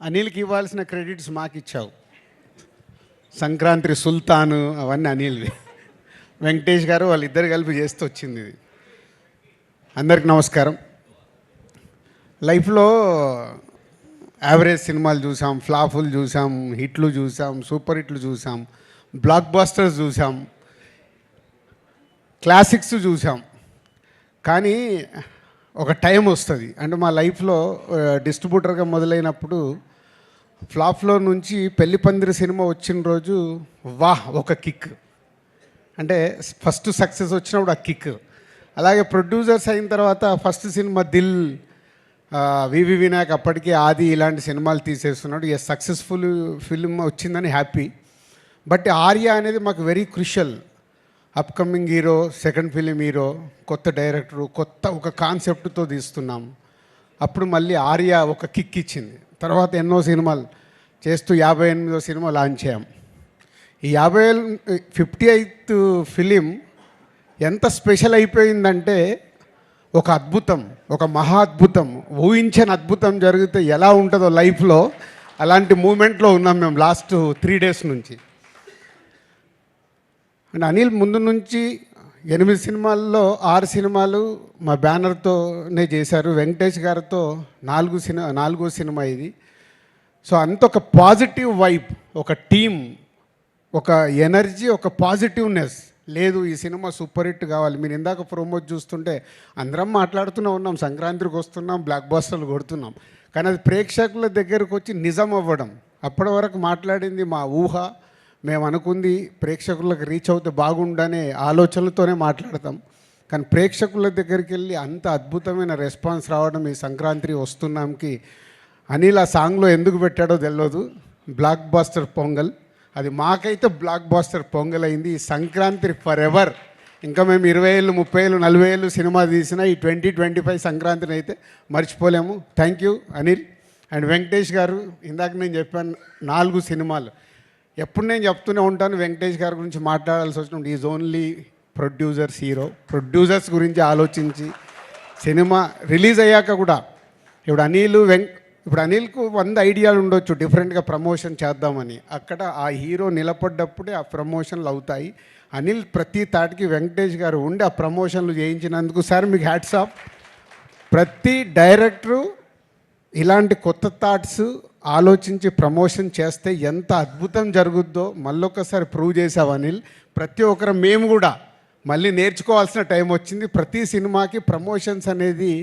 అనిల్కి ఇవ్వాల్సిన క్రెడిట్స్ మాకు ఇచ్చావు. సంక్రాంతి సుల్తాను అవన్నీ అనిల్వి. వెంకటేష్ గారు వాళ్ళిద్దరు కలిపి చేస్తూ వచ్చింది ఇది. అందరికి నమస్కారం. లైఫ్లో యావరేజ్ సినిమాలు చూసాం, ఫ్లాపులు చూసాం, హిట్లు చూసాం, సూపర్ హిట్లు చూసాం, బ్లాక్ బాస్టర్స్ చూసాం, క్లాసిక్స్ చూసాం. కానీ ఒక టైం వస్తుంది, అంటే మా లైఫ్లో డిస్ట్రిబ్యూటర్గా మొదలైనప్పుడు ఫ్లాప్లో నుంచి పెళ్లి పందిరి సినిమా వచ్చిన రోజు ఒక కిక్, అంటే ఫస్ట్ సక్సెస్ వచ్చినప్పుడు ఆ కిక్. అలాగే ప్రొడ్యూసర్స్ అయిన తర్వాత ఫస్ట్ సినిమా దిల్, వివి వినాయక్ అప్పటికి ఆది ఇలాంటి సినిమాలు తీసేస్తున్నాడు. సక్సెస్ఫుల్ ఫిల్మ్ వచ్చిందని హ్యాపీ. బట్ ఆర్య అనేది మాకు very crucial. Upcoming hero, second film hero, కొత్త డైరెక్టరు, కొత్త ఒక కాన్సెప్ట్తో తీస్తున్నాం. అప్పుడు మళ్ళీ ఆర్య ఒక కిక్ ఇచ్చింది. తర్వాత ఎన్నో సినిమాలు చేస్తూ 58వ సినిమా లాంచ్ చేయం. ఈ 58th ఫిలిం ఎంత స్పెషల్ అయిపోయిందంటే ఒక అద్భుతం, ఒక మహా అద్భుతం, ఊహించని అద్భుతం జరిగితే ఎలా ఉంటుందో లైఫ్లో అలాంటి మూమెంట్లో ఉన్నాం మేము లాస్ట్ 3 days నుంచి. అండ్ అనిల్ ముందు నుంచి 8 సినిమాల్లో 6 సినిమాలు మా బ్యానర్తోనే చేశారు. వెంకటేష్ గారితో 4వ సినిమా ఇది. సో అంత ఒక పాజిటివ్ వైబ్, ఒక టీమ్, ఒక ఎనర్జీ, ఒక పాజిటివ్నెస్. లేదు ఈ సినిమా సూపర్ హిట్ కావాలి. మీరు ఇందాక ప్రోమోట్ చూస్తుంటే అందరం మాట్లాడుతూనే ఉన్నాం, సంక్రాంతికి వస్తున్నాం, బ్లాక్ బాస్టర్లు కొడుతున్నాం. కానీ అది ప్రేక్షకుల దగ్గరకు వచ్చి నిజం అవ్వడం. అప్పటి వరకు మాట్లాడింది మా ఊహ, మేము అనుకుంది ప్రేక్షకులకు రీచ్ అవుతే బాగుండనే ఆలోచనలతోనే మాట్లాడతాం. కానీ ప్రేక్షకుల దగ్గరికి వెళ్ళి అంత అద్భుతమైన రెస్పాన్స్ రావడం ఈ సంక్రాంతి వస్తున్నాంకి అనిల్ ఆ సాంగ్లో ఎందుకు పెట్టాడో తెలియదు. బ్లాక్ బాస్టర్ పొంగల్, అది మాకైతే బ్లాక్ బాస్టర్ పొంగల్ అయింది. ఈ సంక్రాంతి ఫర్ ఎవర్. ఇంకా మేము 20 ఏళ్ళు, 30 ఏళ్ళు, 40 ఏళ్ళు సినిమా తీసిన ఈ 2025 సంక్రాంతిని అయితే మర్చిపోలేము. Thank you Anil. And Venkatesh గారు, ఇందాక నేను చెప్పాను 4 సినిమాలు. ఎప్పుడు నేను చెప్తూనే ఉంటాను వెంకటేష్ గారి గురించి మాట్లాడాల్సి వచ్చినప్పుడు is only producers hero. Producers గురించి ఆలోచించి సినిమా రిలీజ్ అయ్యాక కూడా ఇప్పుడు అనిల్కు 100 ఐడియాలు ఉండొచ్చు డిఫరెంట్గా ప్రమోషన్ చేద్దామని. అక్కడ ఆ హీరో నిలబడ్డప్పుడే ఆ ప్రమోషన్లు అవుతాయి. అనిల్ ప్రతి తాటికి వెంకటేష్ గారు ఉండి ఆ ప్రమోషన్లు చేయించినందుకు సార్ మీకు హ్యాట్స్ ఆఫ్. ప్రతి డైరెక్టరు ఇలాంటి కొత్త థాట్స్ ఆలోచించి ప్రమోషన్ చేస్తే ఎంత అద్భుతం జరుగుద్దో మళ్ళొకసారి ప్రూవ్ చేసావు అనిల్. ప్రతి ఒక్కరు మేము కూడా మళ్ళీ నేర్చుకోవాల్సిన టైం వచ్చింది. ప్రతి సినిమాకి ప్రమోషన్స్ అనేది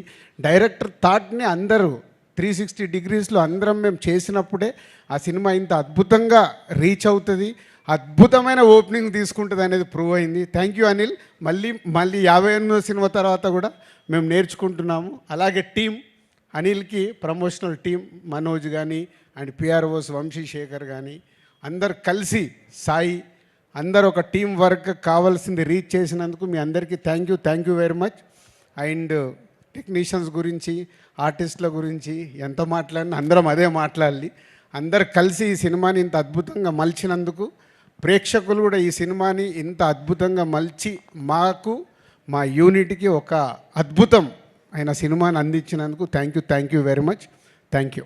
డైరెక్టర్ థాట్ని అందరూ 360 degreesలో అందరం మేము చేసినప్పుడే ఆ సినిమా ఇంత అద్భుతంగా రీచ్ అవుతుంది, అద్భుతమైన ఓపెనింగ్ తీసుకుంటుంది అనేది ప్రూవ్ అయింది. Thank you Anil. మళ్ళీ 58వ సినిమా తర్వాత కూడా మేము నేర్చుకుంటున్నాము. అలాగే టీం అనిల్కి ప్రమోషనల్ టీం మనోజ్ కానీ అండ్ పిఆర్ఓస్ వంశీశేఖర్ కానీ అందరు కలిసి సాయి అందరు ఒక టీం వర్క్ కావాల్సింది రీచ్ చేసినందుకు మీ అందరికీ thank you very much. And technicians గురించి, ఆర్టిస్టుల గురించి ఎంత మాట్లాడినా అందరం అదే మాట్లాడాలి. అందరు కలిసి ఈ సినిమాని ఇంత అద్భుతంగా మలిచినందుకు, ప్రేక్షకులు కూడా ఈ సినిమాని ఇంత అద్భుతంగా మలిచి మాకు మా యూనిట్కి ఒక అద్భుతం అయిన సినిమాని అందించినందుకు thank you very much. Thank you.